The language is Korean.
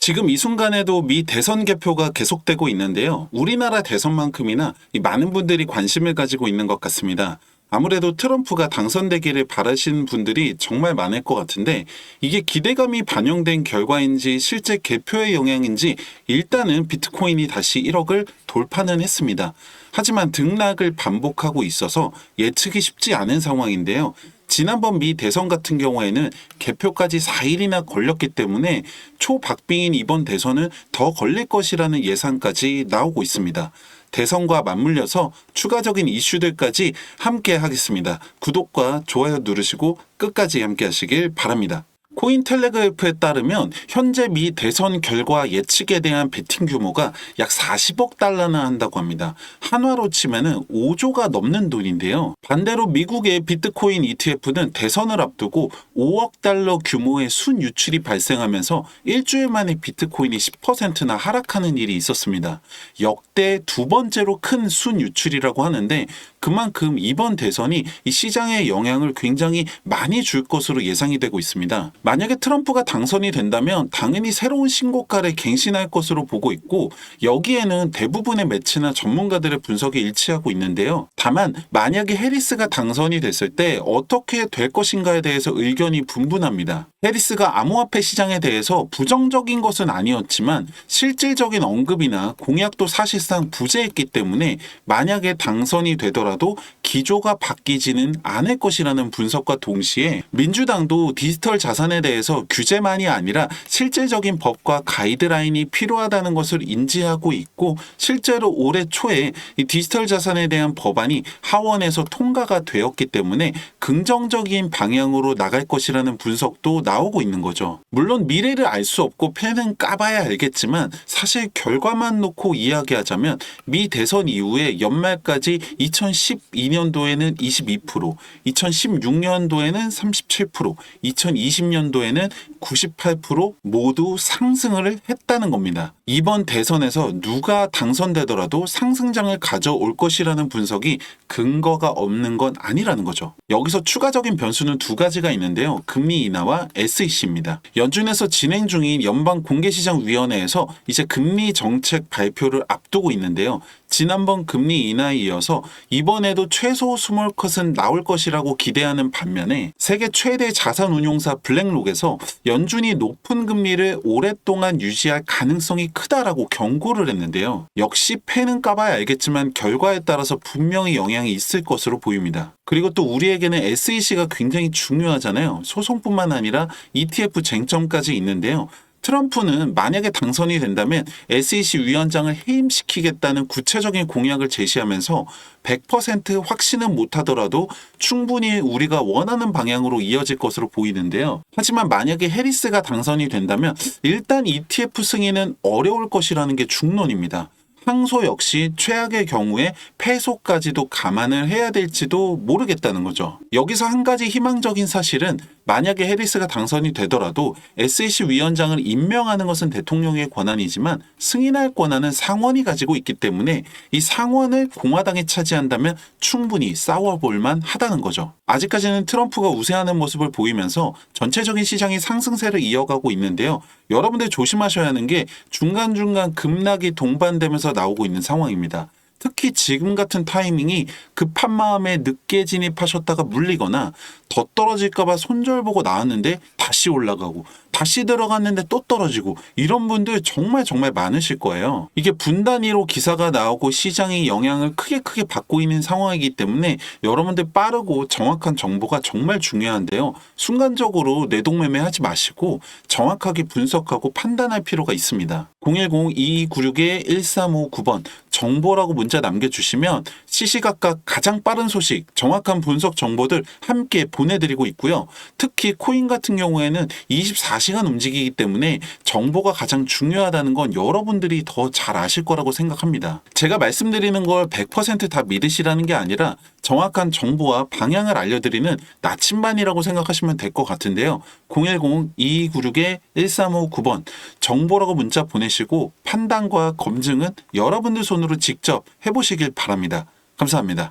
지금 이 순간에도 미 대선 개표가 계속되고 있는데요. 우리나라 대선만큼이나 많은 분들이 관심을 가지고 있는 것 같습니다. 아무래도 트럼프가 당선되기를 바라시는 분들이 정말 많을 것 같은데 이게 기대감이 반영된 결과인지 실제 개표의 영향인지 일단은 비트코인이 다시 1억을 돌파는 했습니다. 하지만 등락을 반복하고 있어서 예측이 쉽지 않은 상황인데요. 지난번 미 대선 같은 경우에는 개표까지 4일이나 걸렸기 때문에 초박빙인 이번 대선은 더 걸릴 것이라는 예상까지 나오고 있습니다. 대선과 맞물려서 추가적인 이슈들까지 함께 하겠습니다. 구독과 좋아요 누르시고 끝까지 함께 하시길 바랍니다. 코인텔레그래프에 따르면 현재 미 대선 결과 예측에 대한 베팅 규모가 약 40억 달러나 한다고 합니다. 한화로 치면은 5조가 넘는 돈인데요. 반대로 미국의 비트코인 ETF는 대선을 앞두고 5억 달러 규모의 순유출이 발생하면서 일주일 만에 비트코인이 10%나 하락하는 일이 있었습니다. 역대 두 번째로 큰 순유출이라고 하는데 그만큼 이번 대선이 이 시장에 영향을 굉장히 많이 줄 것으로 예상이 되고 있습니다. 만약에 트럼프가 당선이 된다면 당연히 새로운 신고가를 갱신할 것으로 보고 있고 여기에는 대부분의 매체나 전문가들의 분석이 일치하고 있는데요. 다만 만약에 해리스가 당선이 됐을 때 어떻게 될 것인가에 대해서 의견이 분분합니다. 해리스가 암호화폐 시장에 대해서 부정적인 것은 아니었지만 실질적인 언급이나 공약도 사실상 부재했기 때문에 만약에 당선이 되더라도 기조가 바뀌지는 않을 것이라는 분석과 동시에 민주당도 디지털 자산에 대해서 규제만이 아니라 실질적인 법과 가이드라인이 필요하다는 것을 인지하고 있고 실제로 올해 초에 이 디지털 자산에 대한 법안이 하원에서 통과가 되었기 때문에 긍정적인 방향으로 나갈 것이라는 분석도 나오고 있는 거죠. 물론 미래를 알 수 없고 펜은 까봐야 알겠지만 사실 결과만 놓고 이야기하자면 미 대선 이후에 연말까지 2012년도에는 22%, 2016년도에는 37%, 2020년도에는 98% 모두 상승을 했다는 겁니다. 이번 대선에서 누가 당선되더라도 상승장을 가져올 것이라는 분석이 근거가 없는 건 아니라는 거죠. 여기서 추가적인 변수는 두 가지가 있는데요. 금리 인하와 SEC입니다. 연준에서 진행 중인 연방공개시장위원회에서 이제 금리 정책 발표를 앞두고 있는데요. 지난번 금리 인하에 이어서 이번에도 최소 스몰컷은 나올 것이라고 기대하는 반면에 세계 최대 자산운용사 블랙록에서 연준이 높은 금리를 오랫동안 유지할 가능성이 크다라고 경고를 했는데요. 역시 펜은 까봐야 알겠지만 결과에 따라서 분명히 영향이 있을 것으로 보입니다. 그리고 또 우리에게는 SEC가 굉장히 중요하잖아요. 소송뿐만 아니라 ETF 쟁점까지 있는데요. 트럼프는 만약에 당선이 된다면 SEC 위원장을 해임시키겠다는 구체적인 공약을 제시하면서 100% 확신은 못하더라도 충분히 우리가 원하는 방향으로 이어질 것으로 보이는데요. 하지만 만약에 해리스가 당선이 된다면 일단 ETF 승인은 어려울 것이라는 게 중론입니다. 항소 역시 최악의 경우에 패소까지도 감안을 해야 될지도 모르겠다는 거죠. 여기서 한 가지 희망적인 사실은 만약에 해리스가 당선이 되더라도 SEC 위원장을 임명하는 것은 대통령의 권한이지만 승인할 권한은 상원이 가지고 있기 때문에 이 상원을 공화당이 차지한다면 충분히 싸워볼만 하다는 거죠. 아직까지는 트럼프가 우세하는 모습을 보이면서 전체적인 시장이 상승세를 이어가고 있는데요. 여러분들 조심하셔야 하는 게 중간중간 급락이 동반되면서 나오고 있는 상황입니다. 특히 지금 같은 타이밍이 급한 마음에 늦게 진입하셨다가 물리거나 더 떨어질까봐 손절보고 나왔는데 다시 올라가고 다시 들어갔는데 또 떨어지고 이런 분들 정말 많으실 거예요. 이게 분단위로 기사가 나오고 시장이 영향을 크게 받고 있는 상황이기 때문에 여러분들 빠르고 정확한 정보가 정말 중요한데요. 순간적으로 내동매매하지 마시고 정확하게 분석하고 판단할 필요가 있습니다. 010-2296-1359번 정보라고 문자 남겨주시면 시시각각 가장 빠른 소식, 정확한 분석 정보들 함께 보내드리고 있고요. 특히 코인 같은 경우에는 24시간 움직이기 때문에 정보가 가장 중요하다는 건 여러분들이 더 잘 아실 거라고 생각합니다. 제가 말씀드리는 걸 100% 다 믿으시라는 게 아니라 정확한 정보와 방향을 알려드리는 나침반이라고 생각하시면 될 것 같은데요. 010-2296-1359번 정보라고 문자 보내시고 판단과 검증은 여러분들 손으로 직접 해보시길 바랍니다. 감사합니다.